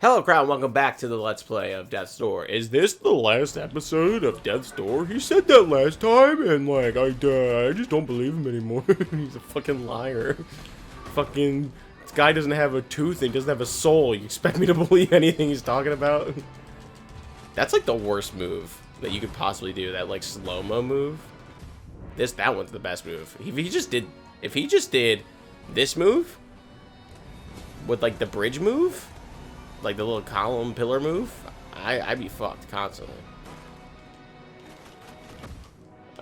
Hello, crowd. Welcome back to the Let's Play of Death's Door. Is this the last episode of Death's Door? He said that last time, and like, I just don't believe him anymore. He's a fucking liar. Fucking, this guy doesn't have a tooth and he doesn't have a soul. You expect me to believe anything he's talking about? That's like the worst move that you could possibly do. That like slow-mo move. That one's the best move. If he just did this move with like the bridge move, like the little column pillar move, I'd be fucked constantly.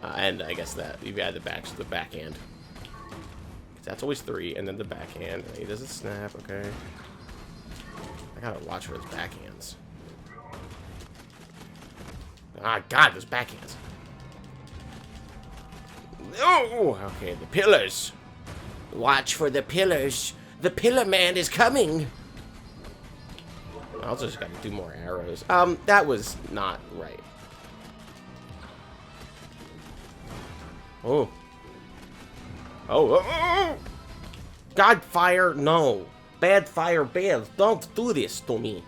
And I guess that you add the backhand. That's always 3, and then the backhand. He doesn't snap, okay. I gotta watch for his backhands. Ah, God, those backhands. No! Okay, the pillars. Watch for the pillars. The pillar man is coming. I also just gotta do more arrows. That was not right. Oh. Oh. God, fire, no. Bad fire, bad. Don't do this to me.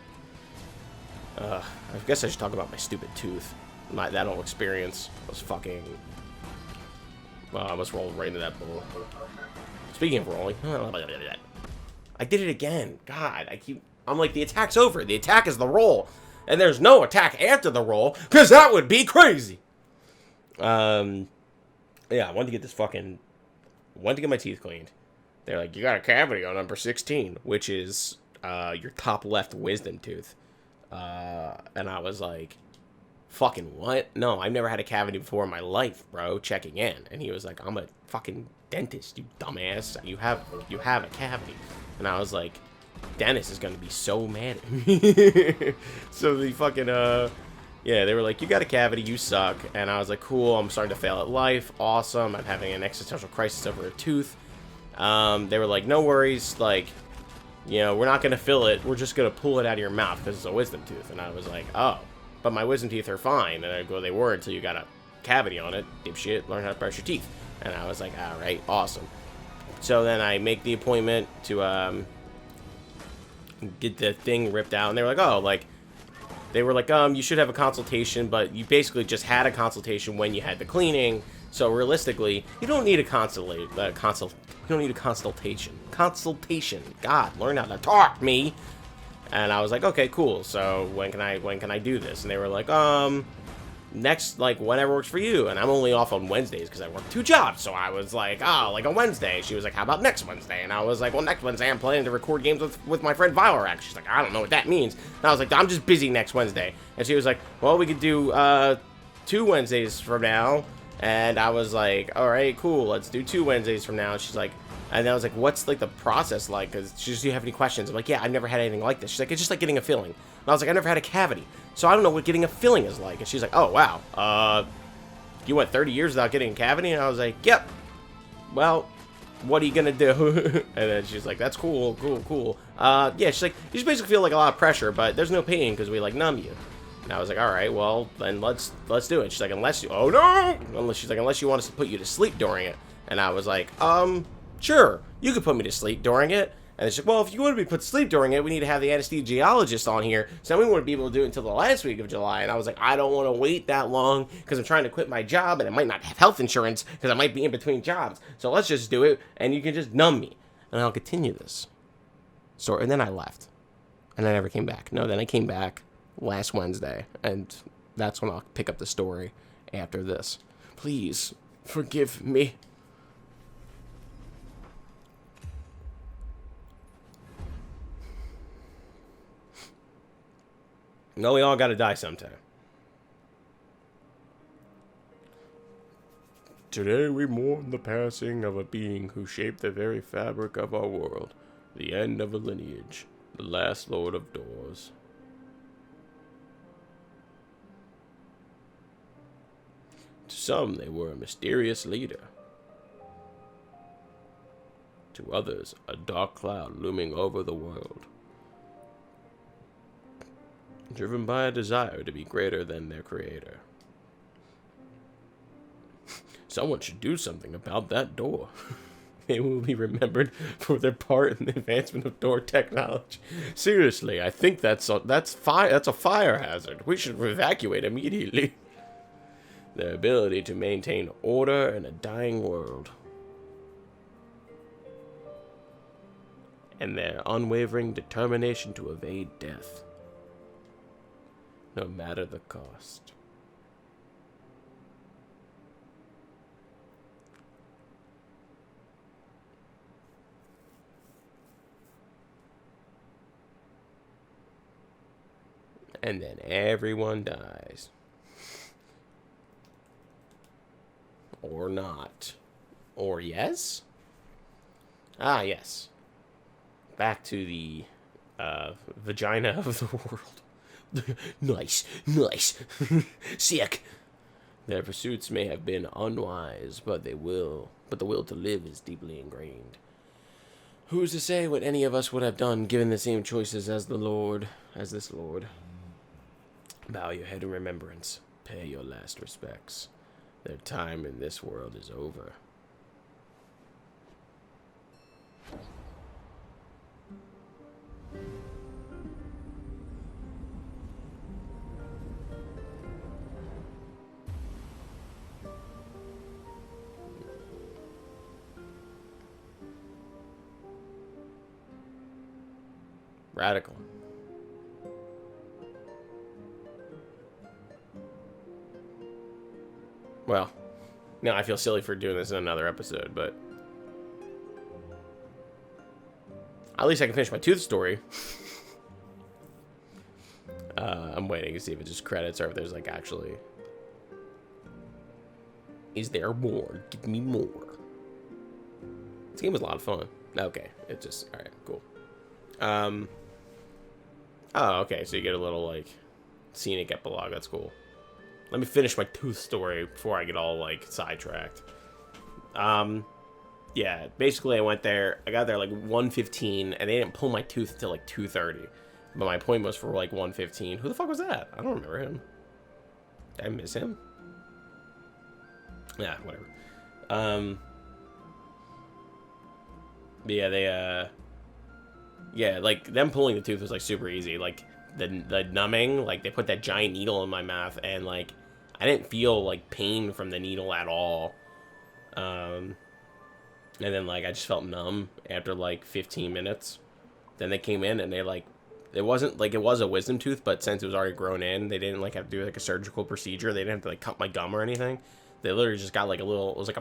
I guess I should talk about my stupid tooth. That whole experience was fucking... Well, I almost rolled right into that bowl. Speaking of rolling... I did it again. God, I'm like, the attack's over. The attack is the roll. And there's no attack after the roll, because that would be crazy. Yeah, I wanted to get this fucking... wanted to get my teeth cleaned. They're like, you got a cavity on number 16, which is your top left wisdom tooth. And I was like, fucking what? No, I've never had a cavity before in my life, bro. Checking in. And he was like, I'm a fucking dentist, you dumbass. You have a cavity. And I was like, Dennis is gonna be so mad at me. So the fucking yeah, they were like, you got a cavity, you suck. And I was like, cool, I'm starting to fail at life, awesome, I'm having an existential crisis over a tooth. They were like, no worries, like, you know, we're not gonna fill it, we're just gonna pull it out of your mouth because it's a wisdom tooth. And I was like, oh, but my wisdom teeth are fine. And I go, they were until you got a cavity on it, dipshit, learn how to brush your teeth. And I was like, all right, awesome. So then I make the appointment to get the thing ripped out, and they were like, oh, like, they were like, you should have a consultation, but you basically just had a consultation when you had the cleaning, so realistically, you don't need a consultation. God, learn how to talk, me. And I was like, okay, cool, so when can I do this? And they were like, next, like, whenever works for you. And I'm only off on Wednesdays because I work 2 jobs. So I was like, oh, like a Wednesday. She was like, how about next Wednesday? And I was like, well, next Wednesday I'm planning to record games with my friend Vilorac. She's like, I don't know what that means. And I was like, I'm just busy next Wednesday. And she was like, well, we could do 2 Wednesdays from now. And I was like, all right, cool. Let's do 2 Wednesdays from now. And she's like, and I was like, what's like the process like? Because she's, do you have any questions? I'm like, yeah, I've never had anything like this. She's like, it's just like getting a filling. And I was like, I never had a cavity, so I don't know what getting a filling is like. And she's like, oh, wow. You went 30 years without getting a cavity? And I was like, yep. Well, what are you going to do? And then she's like, that's cool. Yeah, she's like, you just basically feel like a lot of pressure, but there's no pain because we, like, numb you. And I was like, all right, well, then let's do it. She's like, unless you, oh, no! She's like, unless you want us to put you to sleep during it. And I was like, sure, you could put me to sleep during it. And she's like, well, if you want to be put to sleep during it, we need to have the anesthesiologist on here. So we wouldn't be able to do it until the last week of July. And I was like, I don't want to wait that long because I'm trying to quit my job and I might not have health insurance because I might be in between jobs. So let's just do it and you can just numb me. And I'll continue this. So, and then I left. And I never came back. No, then I came back last Wednesday. And that's when I'll pick up the story after this. Please forgive me. No, we all gotta die sometime. Today we mourn the passing of a being who shaped the very fabric of our world, the end of a lineage, the last Lord of Doors. To some, they were a mysterious leader. To others, a dark cloud looming over the world, driven by a desire to be greater than their creator. Someone should do something about that door. They will be remembered for their part in the advancement of door technology. Seriously, I think that's a fire hazard. We should evacuate immediately. Their ability to maintain order in a dying world. And their unwavering determination to evade death. No matter the cost. And then everyone dies. Or not. Or yes? Ah, yes. Back to the vagina of the world. Nice, nice. Sick. Their pursuits may have been unwise, but the will to live is deeply ingrained. Who's to say what any of us would have done given the same choices as this Lord? Bow your head in remembrance. Pay your last respects. Their time in this world is over. Radical. Well, now I feel silly for doing this in another episode, but at least I can finish my tooth story. I'm waiting to see if it just credits or if there's like actually... Is there more? Give me more. This game was a lot of fun. Okay, it just... Alright, cool. Oh, okay, so you get a little, like, scenic epilogue. That's cool. Let me finish my tooth story before I get all, like, sidetracked. Yeah, basically I went there. I got there, like, 1:15, and they didn't pull my tooth until, like, 2:30. But my appointment was for, like, 1:15. Who the fuck was that? I don't remember him. Did I miss him? Yeah, whatever. Yeah, they, yeah, like, them pulling the tooth was, like, super easy. Like, the numbing, like, they put that giant needle in my mouth, and, like, I didn't feel, like, pain from the needle at all. And then, like, I just felt numb after, like, 15 minutes. Then they came in, and they, like, it wasn't, like, it was a wisdom tooth, but since it was already grown in, they didn't, like, have to do, like, a surgical procedure. They didn't have to, like, cut my gum or anything. They literally just got, like, a little, it was, like,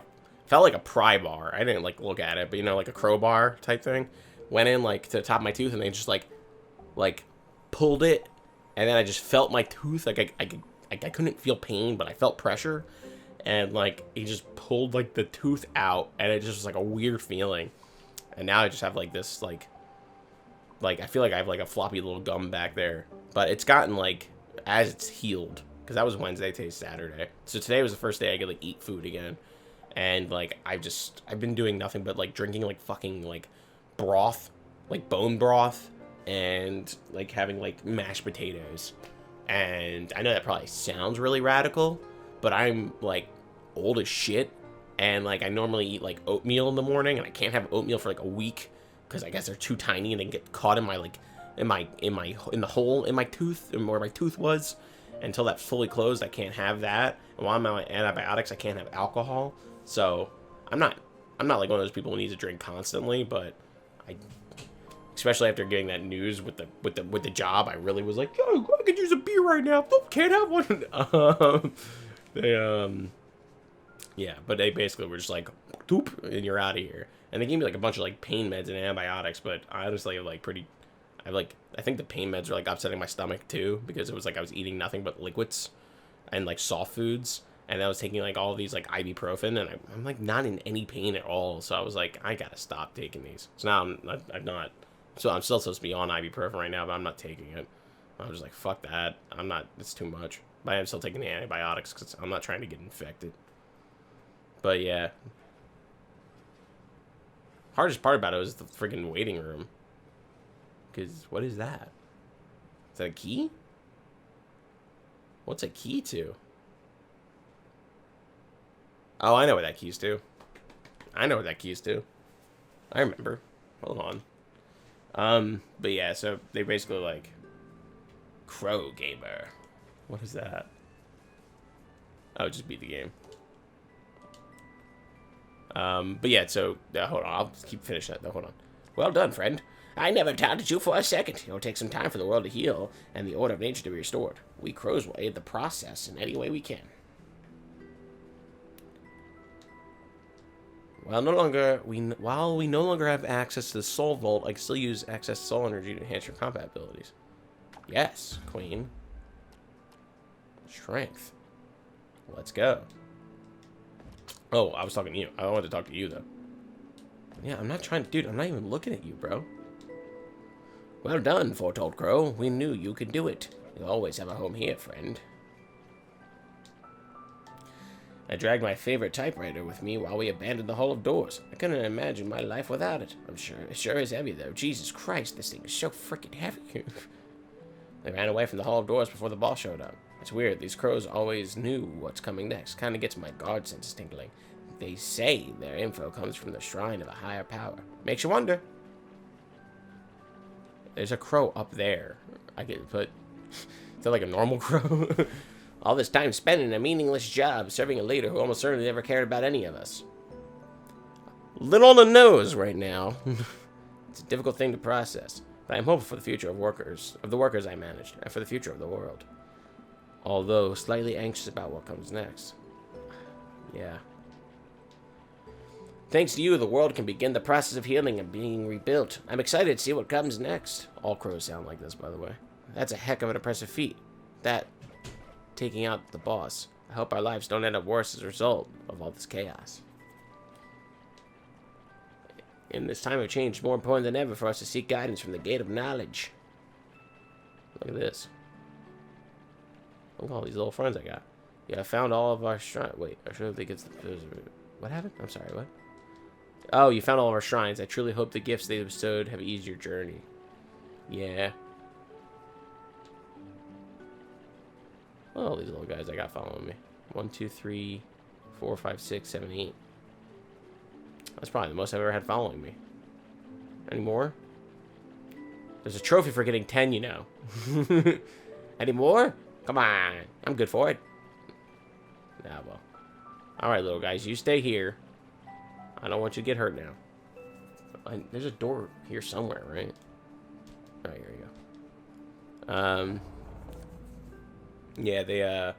felt like a pry bar. I didn't, like, look at it, but, you know, like, a crowbar type thing. Went in, like, to the top of my tooth, and they just, like, pulled it, and then I just felt my tooth. Like, I couldn't feel pain, but I felt pressure, and, like, he just pulled, like, the tooth out, and it just was, like, a weird feeling. And now I just have, like, this, like, I feel like I have, like, a floppy little gum back there. But it's gotten, like, as it's healed, because that was Wednesday, today's Saturday. So today was the first day I could, like, eat food again. And, like, I've been doing nothing but, like, drinking, like, fucking, like, broth, like, bone broth, and, like, having, like, mashed potatoes. And I know that probably sounds really radical, but I'm, like, old as shit. And, like, I normally eat, like, oatmeal in the morning, and I can't have oatmeal for, like, a week, because I guess they're too tiny and they get caught in my, like, in the hole in my tooth, where my tooth was. Until that fully closed, I can't have that. And while I'm on antibiotics, I can't have alcohol. So I'm not like one of those people who needs to drink constantly, but especially after getting that news with the job, I really was like, yo, I could use a beer right now. Nope, can't have one. Yeah, but they basically were just like, doop, and you're out of here. And they gave me, like, a bunch of, like, pain meds and antibiotics, but I honestly, like, I think the pain meds were, like, upsetting my stomach, too, because it was, like, I was eating nothing but liquids and, like, soft foods, and I was taking, like, all of these, like, ibuprofen, and I'm like, not in any pain at all, so I was like, I gotta stop taking these. So now I'm still supposed to be on ibuprofen right now, but I'm not taking it. I was just like, fuck that, it's too much. But I am still taking the antibiotics, because I'm not trying to get infected. But, yeah. Hardest part about it was the freaking waiting room. Because, what is that? Is that a key? What's a key to? Oh, I know what that key's to. I know what that key's to. I remember. Hold on. But yeah, so they basically like Crow Gamer. What is that? Oh, just beat the game. But yeah, so hold on, I'll keep finishing that though. Hold on. Well done, friend. I never doubted you for a second. It'll take some time for the world to heal and the order of nature to be restored. We crows will aid the process in any way we can. While we no longer have access to the soul vault, I can still use excess soul energy to enhance your combat abilities. Yes, queen. Strength. Let's go. Oh, I was talking to you. I wanted to talk to you, though. Yeah, I'm not trying to... Dude, I'm not even looking at you, bro. Well done, Foretold Crow. We knew you could do it. You'll always have a home here, friend. I dragged my favorite typewriter with me while we abandoned the Hall of Doors. I couldn't imagine my life without it. I'm sure it sure is heavy, though. Jesus Christ, this thing is so freaking heavy. They ran away from the Hall of Doors before the boss showed up. It's weird. These crows always knew what's coming next. Kind of gets my guard sense tingling. They say their info comes from the shrine of a higher power. Makes you wonder. There's a crow up there. I could put... Is that like a normal crow? All this time spent in a meaningless job, serving a leader who almost certainly never cared about any of us. Little on the nose right now. It's a difficult thing to process. But I'm hopeful for the future of the workers I managed, and for the future of the world. Although slightly anxious about what comes next. Yeah. Thanks to you, the world can begin the process of healing and being rebuilt. I'm excited to see what comes next. All crows sound like this, by the way. That's a heck of an impressive feat. That, taking out the boss. I hope our lives don't end up worse as a result of all this chaos. In this time of change, it's more important than ever for us to seek guidance from the gate of knowledge. Look at this. Look at all these little friends I got. Yeah, I found all of our shrines. Wait, I should think it's... What happened? I'm sorry, what? Oh, you found all of our shrines. I truly hope the gifts they bestowed have eased your journey. Yeah. Oh, these little guys I got following me. 1, 2, 3, 4, 5, 6, 7, 8. That's probably the most I've ever had following me. Any more? There's a trophy for getting 10, you know. Any more? Come on. I'm good for it. Ah, well. Alright, little guys. You stay here. I don't want you to get hurt now. There's a door here somewhere, right? Oh, here you go. Yeah,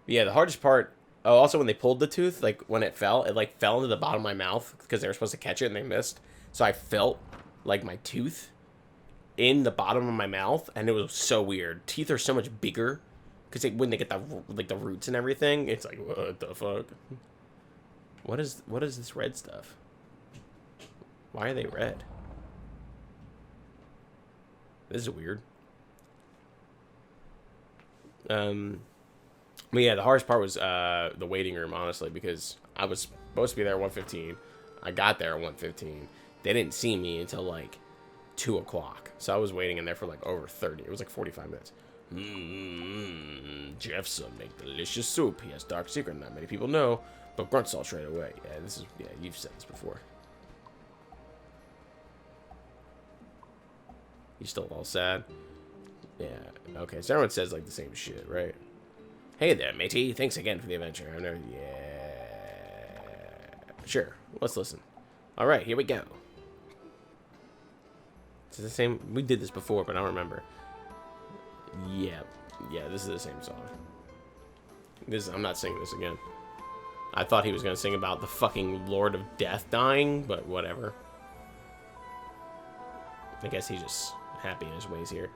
yeah, the hardest part... Oh, also when they pulled the tooth, like, when it fell into the bottom of my mouth because they were supposed to catch it and they missed. So I felt, like, my tooth in the bottom of my mouth, and it was so weird. Teeth are so much bigger because when they get the roots and everything, it's like, what the fuck? What is this red stuff? Why are they red? This is weird. But yeah, the hardest part was the waiting room, honestly, because I was supposed to be there at 1:15. I got there at 1:15. They didn't see me until like 2 o'clock. So I was waiting in there for like over 30. It was like 45 minutes. Jeffson make delicious soup. He has dark secret not many people know, but grunts all straight away. Yeah, you've said this before. You still all sad? Yeah, okay, so everyone says like the same shit, right? Hey there, matey. Thanks again for the adventure. Yeah. Sure, let's listen. Alright, here we go. Is it the same? We did this before, but I don't remember. Yeah, this is the same song. I'm not singing this again. I thought he was going to sing about the fucking Lord of Death dying, but whatever. I guess he's just happy in his ways here.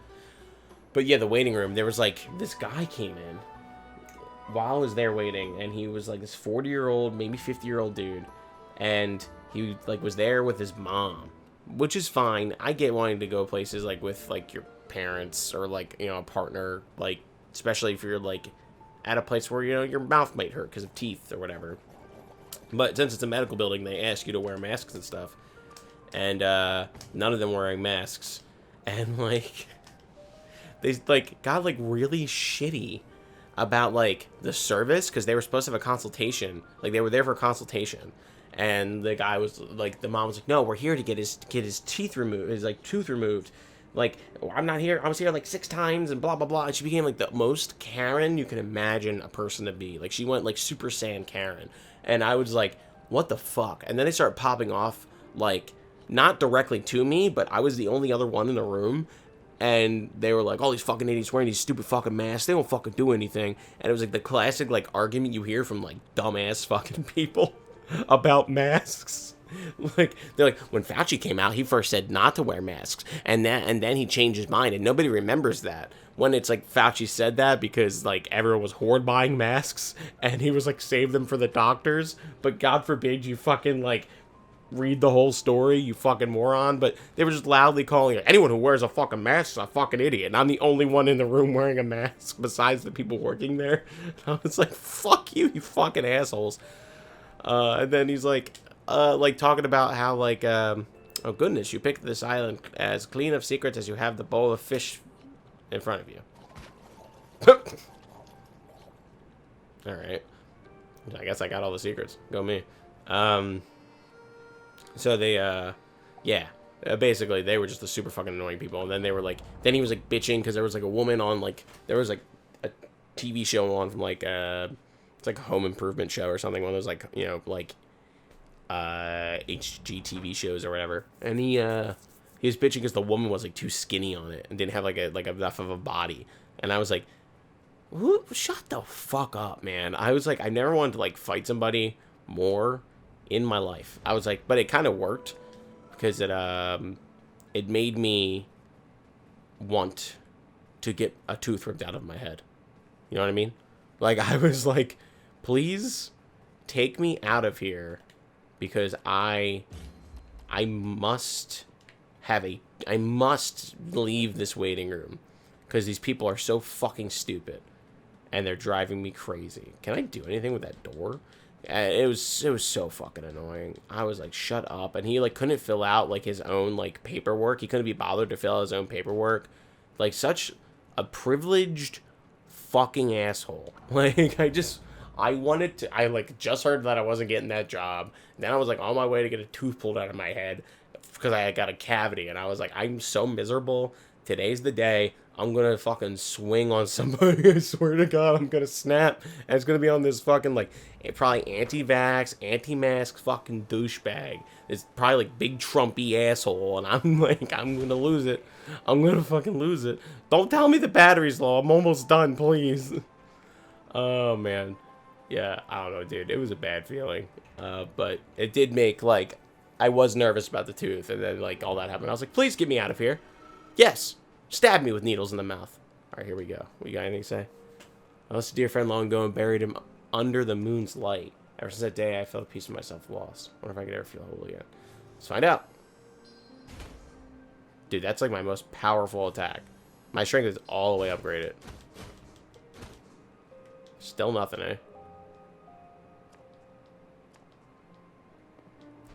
But yeah, the waiting room, there was like, this guy came in while I was there waiting, and he was like this 40-year-old, maybe 50-year-old dude, and he like was there with his mom, which is fine. I get wanting to go places like with like your parents or like, you know, a partner, like especially if you're like at a place where, you know, your mouth might hurt because of teeth or whatever. But since it's a medical building, they ask you to wear masks and stuff, and none of them wearing masks, and like they like got like really shitty about like the service because they were supposed to have a consultation. Like they were there for a consultation, And the guy was like, the mom was like, no, we're here to get his teeth removed, his like tooth removed. Like, I'm not here. I was here like 6 times and blah blah blah. And she became like the most Karen you can imagine a person to be. Like, she went like Super Saiyan Karen. And I was like, what the fuck? And then they started popping off, like, not directly to me, but I was the only other one in the room. And they were like, all these fucking idiots wearing these stupid fucking masks. They don't fucking do anything. And it was like the classic like argument you hear from like dumbass fucking people about masks. Like, they're like, when Fauci came out, he first said not to wear masks, and then he changed his mind, and nobody remembers that. When it's like Fauci said that because like everyone was hoard buying masks, and he was like, save them for the doctors. But God forbid you fucking like read the whole story, you fucking moron. But they were just loudly calling it, anyone who wears a fucking mask is a fucking idiot. And I'm the only one in the room wearing a mask besides the people working there. I was like, fuck you, you fucking assholes. And then he's like talking about how like, oh goodness, you picked this island as clean of secrets as you have the bowl of fish in front of you. Alright. I guess I got all the secrets. Go me. So they, yeah. Basically, they were just the super fucking annoying people. And then they were like, then he was like bitching because there was like a woman on like, there was like a TV show on from like, it's like a home improvement show or something. One of those like, you know, like, HGTV shows or whatever. And he was bitching because the woman was like too skinny on it and didn't have like enough of a body. And I was like, shut the fuck up, man. I was like, I never wanted to like fight somebody more in my life. I was like, but it kind of worked because it made me want to get a tooth ripped out of my head. You know what I mean? Like, I was like, please take me out of here because I must leave this waiting room because these people are so fucking stupid and they're driving me crazy. Can I do anything with that door? It was so fucking annoying. I was like, shut up. And he like couldn't fill out like his own like paperwork. He couldn't be bothered to fill out his own paperwork. Like, such a privileged fucking asshole. Like, I wanted to, I like just heard that I wasn't getting that job. Then I was like on my way to get a tooth pulled out of my head because I got a cavity. And I was like, I'm so miserable. Today's the day. I'm gonna fucking swing on somebody. I swear to God, I'm gonna snap. And it's gonna be on this fucking, like, probably anti-vax, anti-mask fucking douchebag. It's probably, like, big Trumpy asshole. And I'm like, I'm gonna lose it. I'm gonna fucking lose it. Don't tell me the battery's low. I'm almost done, please. Oh, man. Yeah, I don't know, dude. It was a bad feeling. But it did make, like, I was nervous about the tooth. And then, like, all that happened. I was like, please get me out of here. Yes. Stab me with needles in the mouth. Alright, here we go. You got anything to say? I lost a dear friend long ago and buried him under the moon's light. Ever since that day, I felt a piece of myself lost. Wonder if I could ever feel whole again. Let's find out. Dude, that's like my most powerful attack. My strength is all the way upgraded. Still nothing, eh?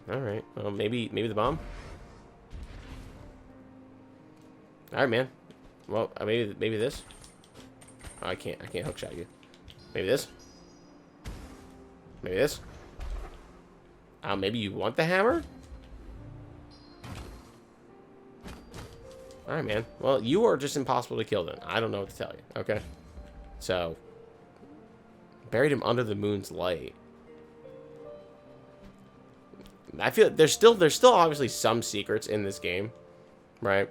Alright, well, maybe the bomb? Alright, man. Well, maybe this. Oh, I can't hookshot you. Maybe this. Maybe this. Maybe you want the hammer? Alright, man. Well, you are just impossible to kill then. I don't know what to tell you. Okay. So, buried him under the moon's light. I feel there's still obviously some secrets in this game, right?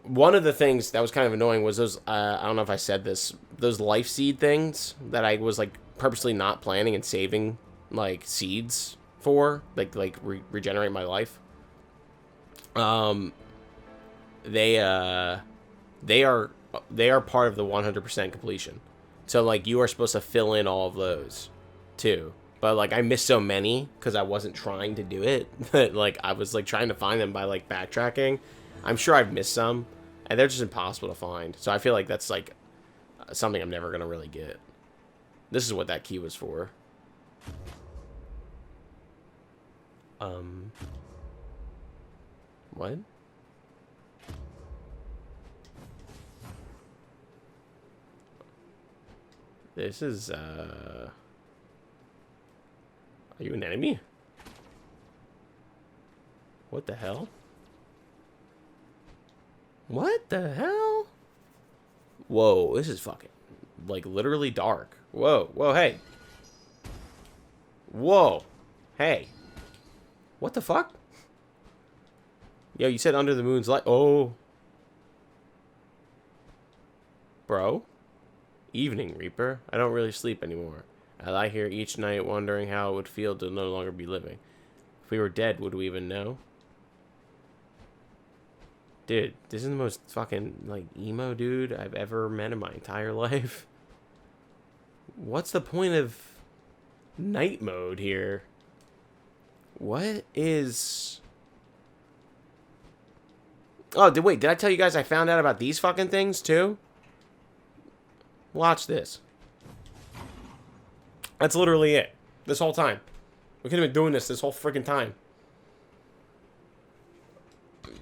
One of the things that was kind of annoying was those, I don't know if I said this, those life seed things that I was, like, purposely not planning and saving, like, seeds for, regenerate my life. They are part of the 100% completion. So, like, you are supposed to fill in all of those, too. But, like, I missed so many because I wasn't trying to do it. That, like, I was, like, trying to find them by, like, backtracking. I'm sure I've missed some. And they're just impossible to find. So I feel like that's, like, something I'm never going to really get. This is what that key was for. What? This is, Are you an enemy? What the hell? What the hell? Whoa, this is fucking, like, literally dark. Whoa, whoa, hey. Whoa. Hey. What the fuck? Yo, you said under the moon's light. Oh. Bro. Evening, Reaper. I don't really sleep anymore. I lie here each night wondering how it would feel to no longer be living. If we were dead, would we even know? Dude, this is the most fucking, like, emo dude I've ever met in my entire life. What's the point of night mode here? What is... Oh, wait, did I tell you guys I found out about these fucking things, too? Watch this. That's literally it. This whole time. We could have been doing this whole freaking time.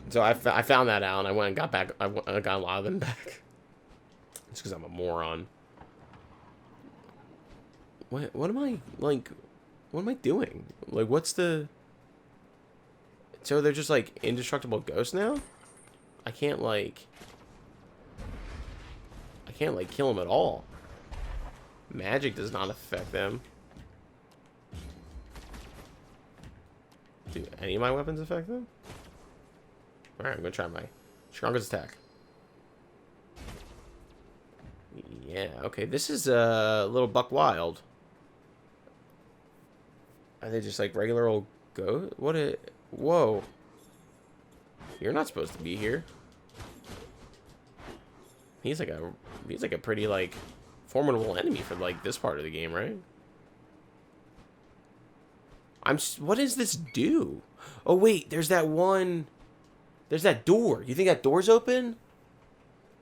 So I found that out, and I went and got back. I got a lot of them back. Just because I'm a moron. What am I, like... What am I doing? Like, what's the... So they're just, like, indestructible ghosts now? I can't, like, kill them at all. Magic does not affect them. Do any of my weapons affect them? Alright, I'm gonna try my strongest attack. Yeah, okay, this is a little buck wild. Are they just like regular old ghosts? What a... Whoa. You're not supposed to be here. He's like a pretty, like, formidable enemy for, like, this part of the game, right? What does this do? Oh, wait, there's that one... There's that door. You think that door's open?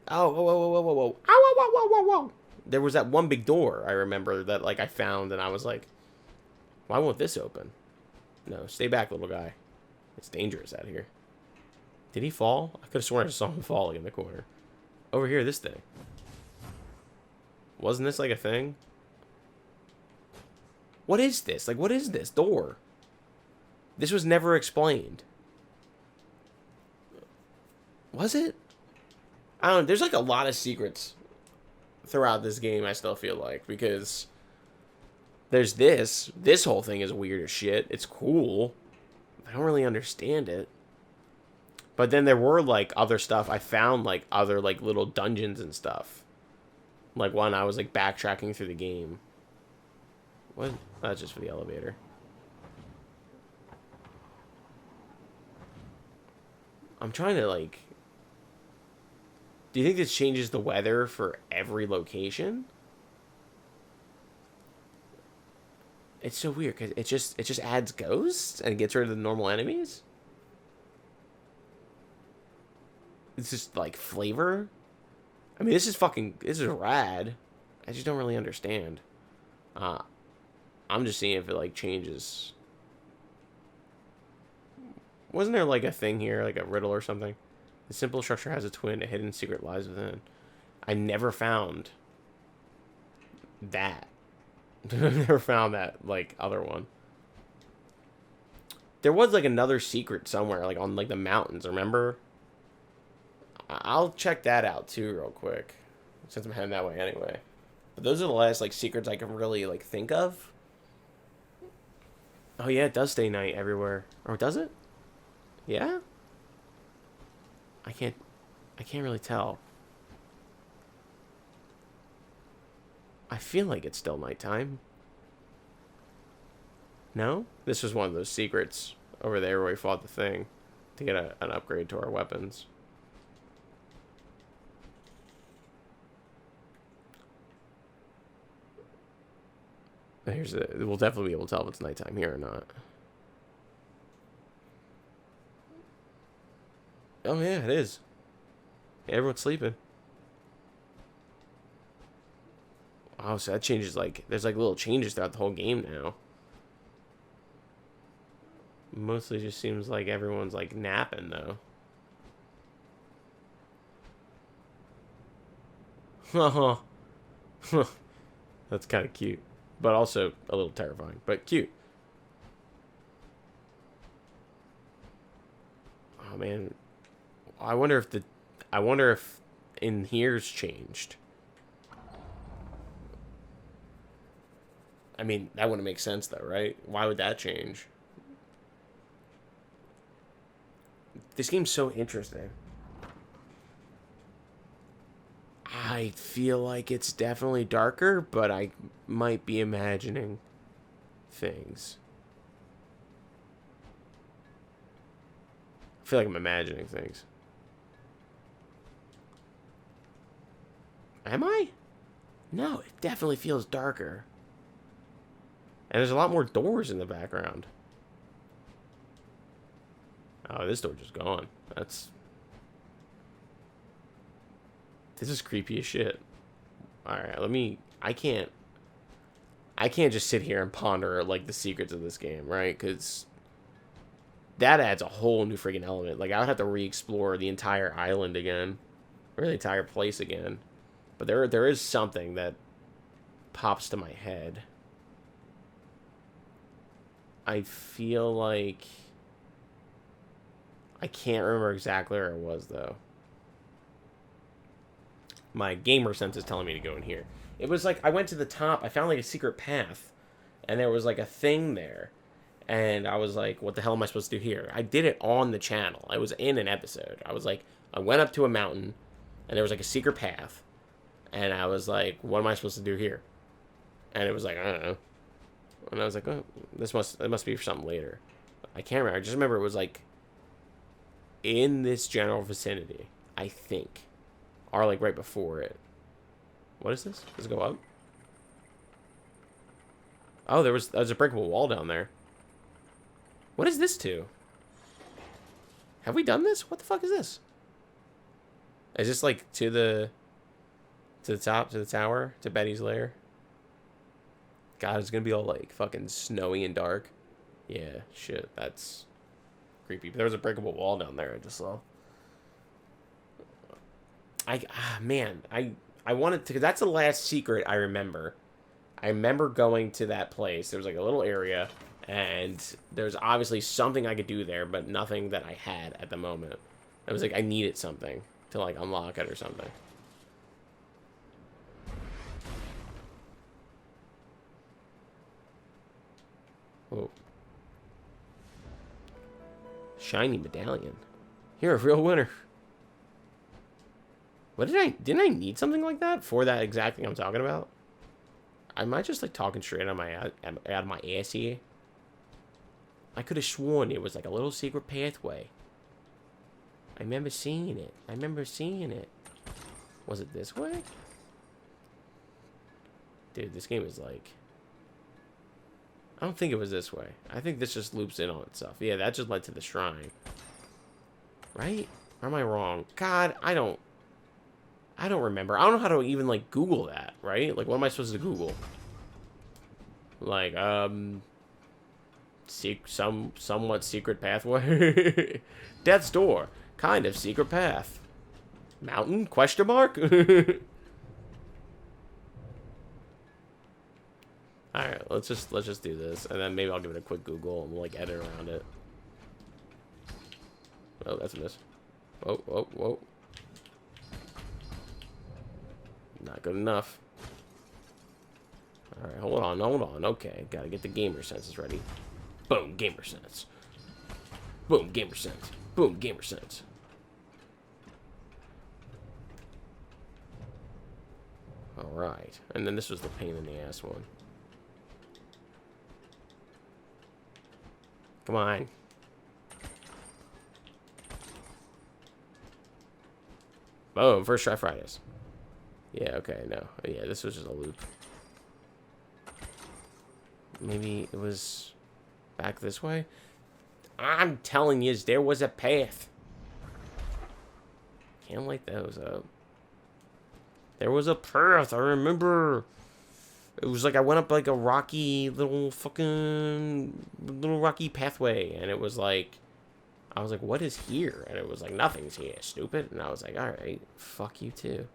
Oh, whoa, whoa, whoa, whoa, whoa. Ow, whoa, whoa, whoa, whoa. There was that one big door, I remember, that, like, I found, and I was like, why won't this open? No, stay back, little guy. It's dangerous out here. Did he fall? I could have sworn I saw him falling in the corner. Over here, this thing. Wasn't this like a thing? What is this? Like, what is this door? This was never explained. Was it? I don't know. There's like a lot of secrets throughout this game, I still feel like, because there's this. This whole thing is weird as shit. It's cool. I don't really understand it. But then there were, like, other stuff. I found, like, other, like, little dungeons and stuff. Like, when I was, like, backtracking through the game. What? That's just for the elevator. I'm trying to, like... Do you think this changes the weather for every location? It's so weird, because it just adds ghosts and gets rid of the normal enemies? It's just, like, flavor? I mean, this is rad. I just don't really understand. I'm just seeing if it, like, changes. Wasn't there, like, a thing here, like a riddle or something? The simple structure has a twin, a hidden secret lies within. I never found that. I never found that, like, other one. There was, like, another secret somewhere, like, on, like, the mountains, remember? I'll check that out, too, real quick. Since I'm heading that way anyway. But those are the last, like, secrets I can really, like, think of. Oh, yeah, it does stay night everywhere. Or does it? Yeah? I can't really tell. I feel like it's still nighttime. No? This was one of those secrets over there where we fought the thing to get an upgrade to our weapons. We'll definitely be able to tell if it's nighttime here or not. Oh yeah, it is. Yeah, everyone's sleeping. Oh, so that changes, like, there's like little changes throughout the whole game now. Mostly just seems like everyone's like napping though. That's kind of cute. But also a little terrifying. But cute. Oh, man. I wonder if in here's changed. I mean, that wouldn't make sense, though, right? Why would that change? This game's so interesting. I feel like it's definitely darker, but I might be imagining things. I feel like I'm imagining things. Am I? No, it definitely feels darker. And there's a lot more doors in the background. Oh, this door just gone. This is creepy as shit. Alright, I can't just sit here and ponder, like, the secrets of this game, right? Because that adds a whole new freaking element. Like, I would have to re-explore the entire island again. Or the entire place again. But there is something that pops to my head. I feel like I can't remember exactly where it was, though. My gamer sense is telling me to go in here. It was like, I went to the top, I found like a secret path, and there was like a thing there. And I was like, what the hell am I supposed to do here? I did it on the channel. I was in an episode. I was like, I went up to a mountain, and there was like a secret path. And I was like, what am I supposed to do here? And it was like, I don't know. And I was like, oh, it must be for something later. I can't remember. I just remember it was like in this general vicinity, I think. Or like right before it. What is this? Does it go up? Oh, there's a breakable wall down there. What is this to? Have we done this? What the fuck is this? Is this like to the top, to the tower, to Betty's lair? God, it's gonna be all like fucking snowy and dark. Yeah, shit, that's creepy. But there was a breakable wall down there I just saw. Man, I wanted to, cause that's the last secret I remember. I remember going to that place. There was like a little area, and there's obviously something I could do there, but nothing that I had at the moment. It was like I needed something to like unlock it or something. Whoa. Shiny medallion. You're a real winner. Didn't I need something like that for that exact thing I'm talking about? Am I just like talking straight out of my ass here? I could have sworn it was like a little secret pathway. I remember seeing it. Was it this way? Dude, this game is like... I don't think it was this way. I think this just loops in on itself. Yeah, that just led to the shrine. Right? Or am I wrong? God, I don't remember. I don't know how to even, like, Google that, right? Like, what am I supposed to Google? Like, somewhat secret pathway? Death's door. Kind of secret path. Mountain? Question mark? Alright, let's just do this, and then maybe I'll give it a quick Google and we'll, like, edit around it. Oh, that's a miss. Whoa, whoa, whoa. Not good enough. Alright, hold on. Okay, gotta get the gamer senses ready. Boom, gamer sense. Boom, gamer sense. Boom, gamer sense. Alright, and then this was the pain in the ass one. Come on. Boom, first try Fridays. Yeah, okay, no. Yeah, this was just a loop. Maybe it was back this way? I'm telling you, there was a path. Can't light those up. There was a path, I remember. It was like I went up like a rocky little rocky pathway, and it was like, I was like, what is here? And it was like, nothing's here, stupid. And I was like, alright, fuck you too.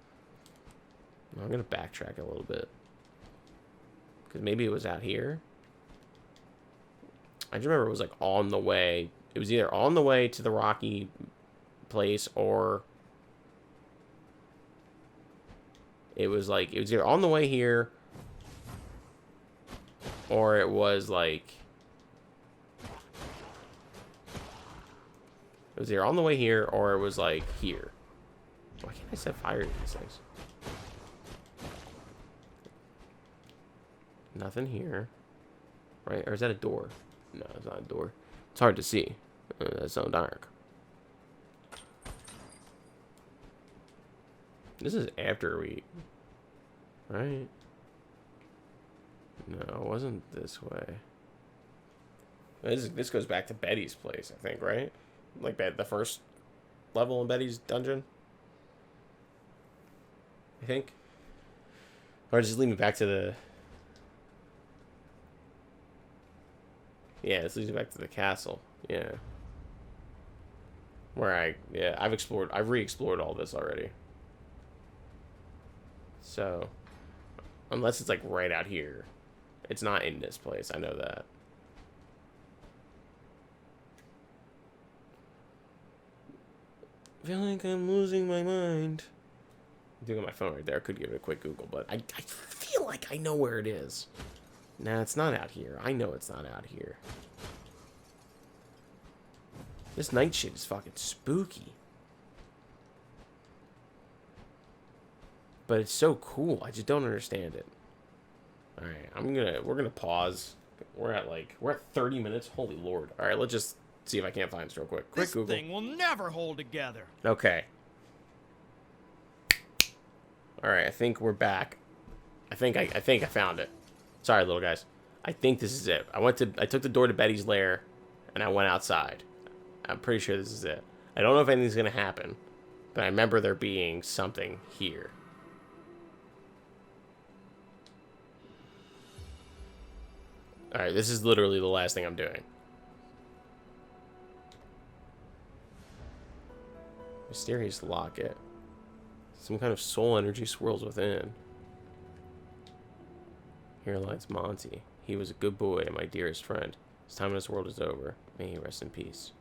I'm gonna backtrack a little bit. Because maybe it was out here. I just remember it was like on the way. It was either on the way to the rocky place, or it was like, it was either on the way here, or it was like, it was either on the way here, or it was like here. Why can't I set fire to these things? Nothing here. Right? Or is that a door? No, it's not a door. It's hard to see. It's so dark. This is after we... Right? No, it wasn't this way. This goes back to Betty's place, I think, right? Like the first level in Betty's dungeon? I think. Or just lead me back to the... Yeah, this leads me back to the castle. Yeah. Where I've re-explored all this already. So, unless it's like right out here. It's not in this place, I know that. I feel like I'm losing my mind. I'm doing it on my phone right there. I could give it a quick Google, but I feel like I know where it is. Nah, it's not out here. I know it's not out here. This night shit is fucking spooky. But it's so cool. I just don't understand it. Alright, we're gonna pause. We're at 30 minutes. Holy Lord. Alright, let's just see if I can't find this real quick. Quick Google. This thing will never hold together. Okay. Alright, I think we're back. I think I found it. Sorry, little guys. I think this is it. I took the door to Betty's lair, and I went outside. I'm pretty sure this is it. I don't know if anything's gonna happen, but I remember there being something here. Alright, this is literally the last thing I'm doing. Mysterious locket. Some kind of soul energy swirls within. Here lies Monty. He was a good boy and my dearest friend. His time in this world is over. May he rest in peace.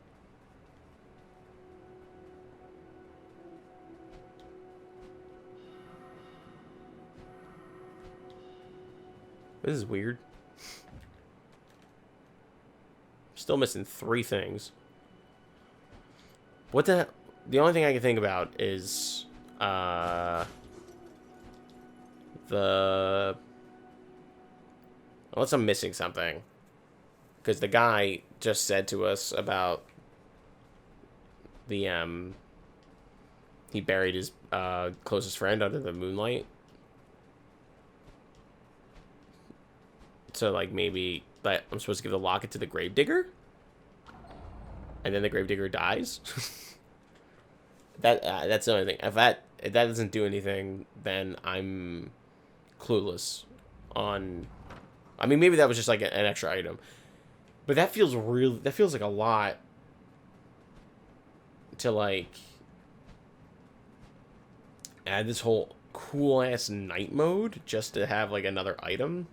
This is weird. Still missing 3 things. What the... The only thing I can think about is... Unless I'm missing something. Because the guy just said to us about... The, he buried his, closest friend under the moonlight. So, like, maybe... But I'm supposed to give the locket to the gravedigger? And then the gravedigger dies? That's the only thing. If that doesn't do anything, then I'm clueless on... I mean, maybe that was just like an extra item. But that feels like a lot to, like, add this whole cool-ass night mode just to have, like, another item.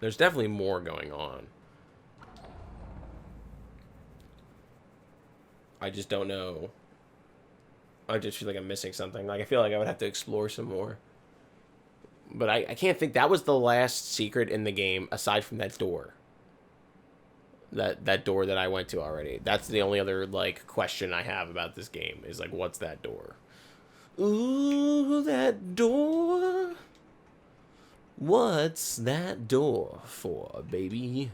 There's definitely more going on. I just don't know. I just feel like I'm missing something. Like, I feel like I would have to explore some more. But I can't think. That was the last secret in the game, aside from that door. That door that I went to already. That's the only other, like, question I have about this game. Is, like, what's that door? Ooh, that door. What's that door for, baby?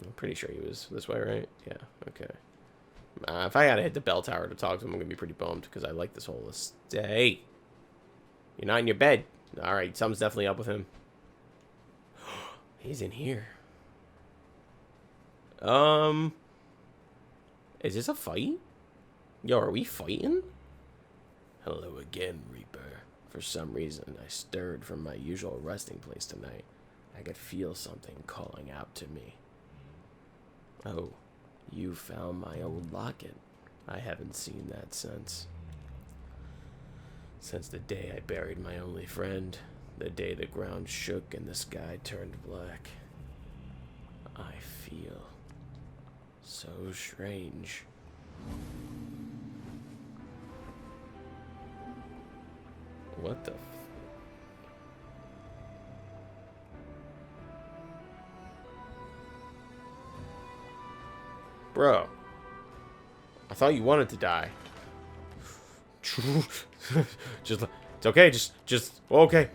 I'm pretty sure he was this way, right? Yeah, okay. If I gotta hit the bell tower to talk to him, I'm gonna be pretty bummed, because I like this whole estate. You're not in your bed. Alright, something's definitely up with him. He's in here. Is this a fight? Yo, are we fighting? Hello again, Reaper. For some reason, I stirred from my usual resting place tonight. I could feel something calling out to me. Oh, you found my old locket. I haven't seen that since the day I buried my only friend, the day the ground shook and the sky turned black. I feel So strange. What the... Bro. I thought you wanted to die. Just... It's okay, okay.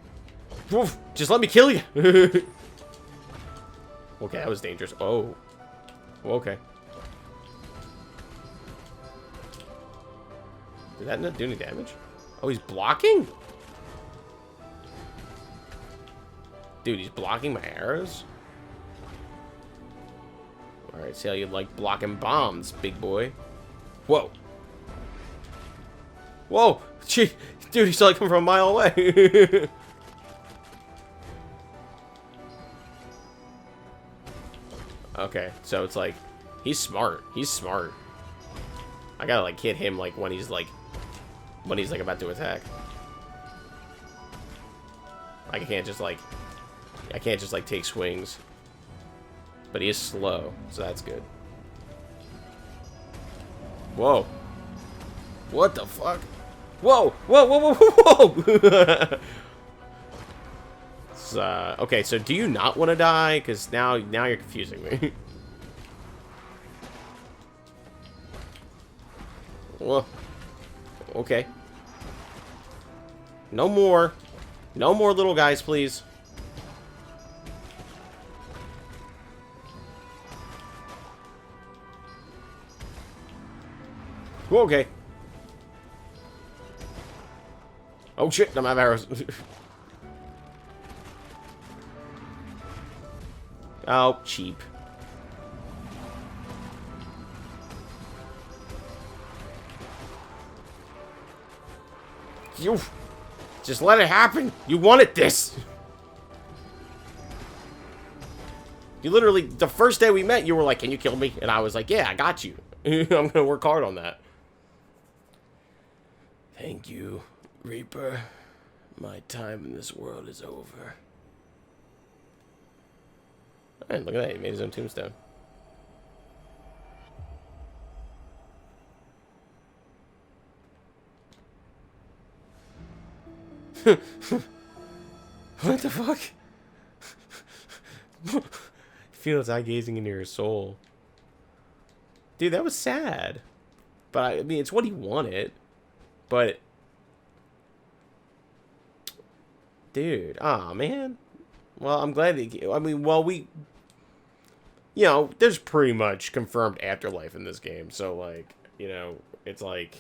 Just let me kill you. Okay, that was dangerous. Oh. Okay. Did that not do any damage? Oh, he's blocking? Dude, he's blocking my arrows? Alright, see how you like blocking bombs, big boy. Whoa. Whoa! Gee, dude, he's like coming from a mile away. Okay, so it's like, he's smart. He's smart. I gotta like hit him like when he's like about to attack. Like I can't just like take swings. But he is slow, so that's good. Whoa. What the fuck? Whoa! Whoa! Whoa! Whoa! Whoa! Okay, so do you not want to die? Because now you're confusing me. Whoa. Okay. No more. No more little guys, please. Okay. Oh shit, I'm out of arrows. Oh, cheap. You just let it happen. You wanted this. You literally, the first day we met, you were like, "Can you kill me?" And I was like, "Yeah, I got you. I'm gonna work hard on that." Thank you, Reaper. My time in this world is over. Hey, look at that. He made his own tombstone. What the fuck? Feel its eye gazing into your soul. Dude, that was sad. But I mean, it's what he wanted. But... Dude, aw, man. Well, I'm glad that... I mean, well, we... You know, there's pretty much confirmed afterlife in this game. So, like, you know, it's like...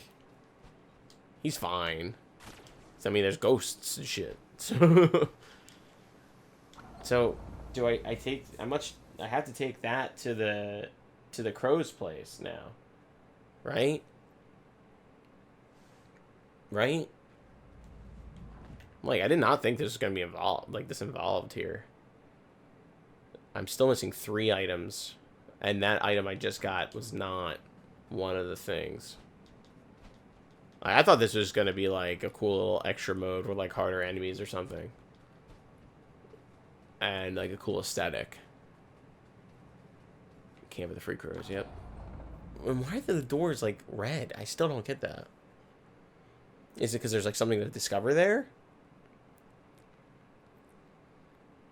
He's fine. I mean, there's ghosts and shit. So do I take... I have to take that to the crow's place now. Right? Right? Like, I did not think this was going to be involved, like, this involved here. I'm still missing 3 items. And that item I just got was not one of the things. I thought this was going to be, like, a cool little extra mode with, like, harder enemies or something. And, like, a cool aesthetic. Camp with the free crows, yep. And why are the doors, like, red? I still don't get that. Is it because there's, like, something to discover there?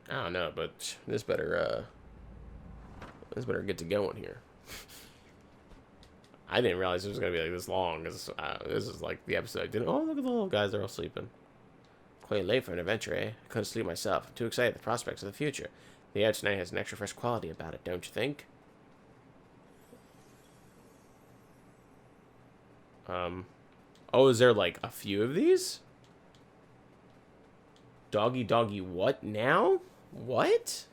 I don't know, but this better get to going here. I didn't realize it was going to be, like, this long, because this is, like, the episode I didn't... Oh, look at the little guys, they're all sleeping. Quite late for an adventure, eh? I couldn't sleep myself. I'm too excited at the prospects of the future. The air tonight has an extra fresh quality about it, don't you think? Oh, is there, like, a few of these? Doggy, doggy, what now? What?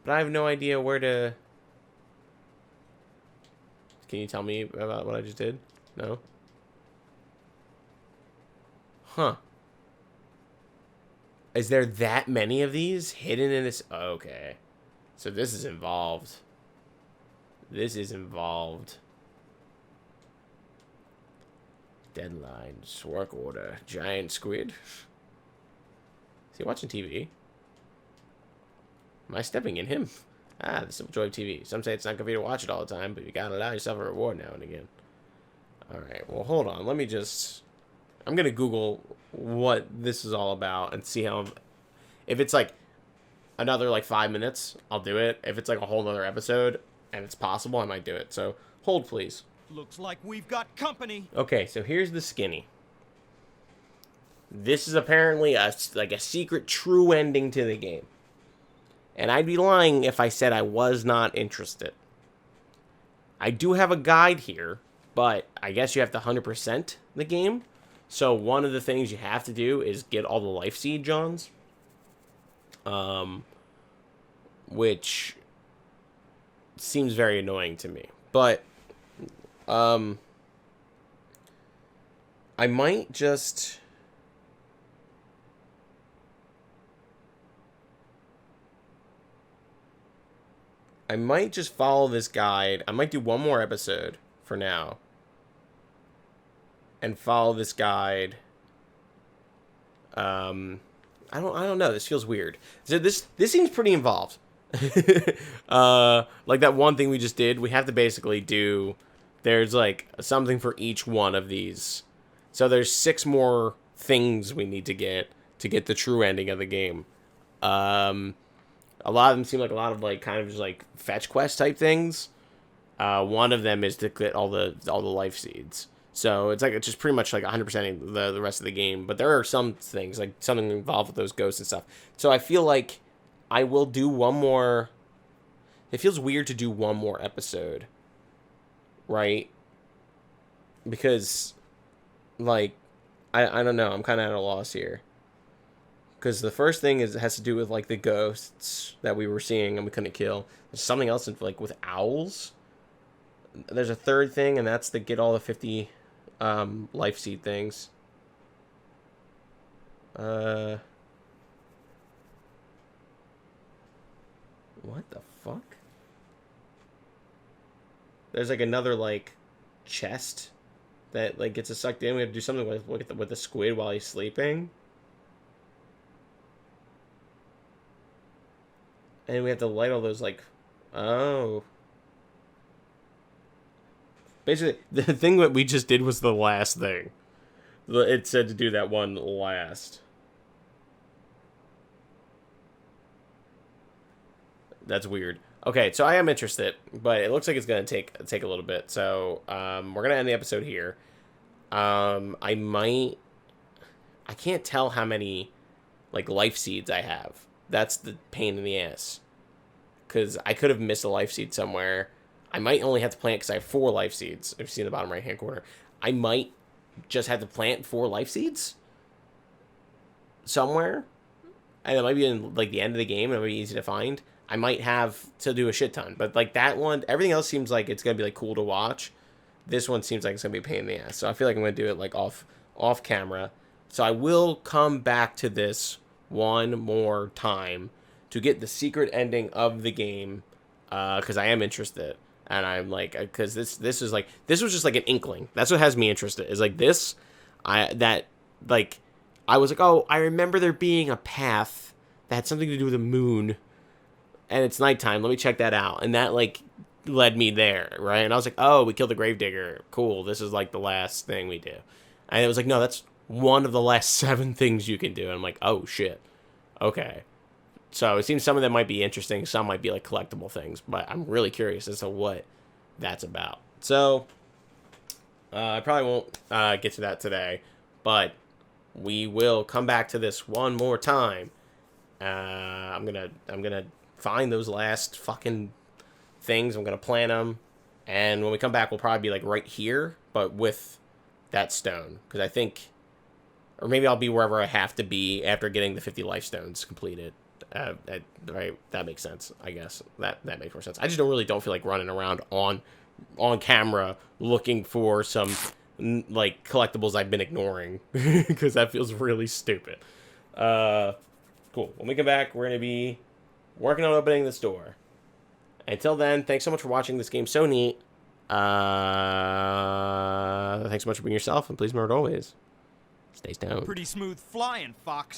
But I have no idea where to... Can you tell me about what I just did? No? Huh. Is there that many of these hidden in this? Okay. So this is involved. This is involved. Deadlines, work order, giant squid. Is he watching TV? Am I stepping in him? Ah, the simple joy of TV. Some say it's not good for you to watch it all the time, but you gotta allow yourself a reward now and again. Alright, well, hold on. Let me just... I'm gonna Google what this is all about and see how... If it's, like, another, like, 5 minutes, I'll do it. If it's, like, a whole other episode, and it's possible, I might do it. So, hold, please. Looks like we've got company. Okay, so here's the skinny. This is apparently a secret true ending to the game. And I'd be lying if I said I was not interested. I do have a guide here, but I guess you have to 100% the game. So one of the things you have to do is get all the life seed Johns. Which seems very annoying to me. But, I might just... follow this guide. I might do one more episode for now. And follow this guide. I don't know. This feels weird. So this seems pretty involved. Like that one thing we just did, we have to basically do... There's, like, something for each one of these. So there's 6 more things we need to get the true ending of the game. A lot of them seem like a lot of, like, kind of just, like, fetch quest type things. One of them is to get all the life seeds. So it's just pretty much, like, 100% the rest of the game. But there are some things, like, something involved with those ghosts and stuff. So I feel like I will do one more... It feels weird to do one more episode. Right? Because, like, I don't know. I'm kind of at a loss here. Because the first thing has to do with, like, the ghosts that we were seeing and we couldn't kill. There's something else, like, with owls. There's a third thing, and that's to get all the 50 life seed things. What the fuck? There's, like, another, like, chest that, like, gets us sucked in. We have to do something with the squid while he's sleeping. And we have to light all those, like... Oh. Basically, the thing that we just did was the last thing. It said to do that one last. That's weird. Okay, so I am interested, but it looks like it's going to take a little bit. So, we're going to end the episode here. I can't tell how many, like, life seeds I have. That's the pain in the ass. Because I could have missed a life seed somewhere. I might only have to plant because I have 4 life seeds. If you see in the bottom right-hand corner. I might just have to plant 4 life seeds somewhere. And it might be in, like, the end of the game, and it might be easy to find. I might have to do a shit ton. But, like, that one, everything else seems like it's going to be, like, cool to watch. This one seems like it's going to be a pain in the ass. So I feel like I'm going to do it, like, off camera. So I will come back to this one more time to get the secret ending of the game, because I am interested, and I'm like, because this was just like an inkling. That's what has me interested. Is like this, I was like, oh, I remember there being a path that had something to do with the moon, and it's nighttime. Let me check that out, and that like led me there, right? And I was like, oh, we killed the gravedigger. Cool. This is like the last thing we do, and it was like, no, that's one of the last 7 things you can do. And I'm like, oh shit, okay. So it seems some of them might be interesting. Some might be like collectible things, but I'm really curious as to what that's about. So I probably won't get to that today, but we will come back to this one more time. I'm gonna find those last fucking things. I'm gonna plant them, and when we come back, we'll probably be like right here, but with that stone, because I think, or maybe I'll be wherever I have to be after getting the 50 life stones completed. Right, that makes sense. I guess that makes more sense. I just don't feel like running around on camera looking for some like collectibles I've been ignoring because that feels really stupid. Cool. When we come back, we're gonna be working on opening this door. Until then, thanks so much for watching this game. So neat. Thanks so much for being yourself, and please remember to always stay stoned. Pretty smooth flying, Fox.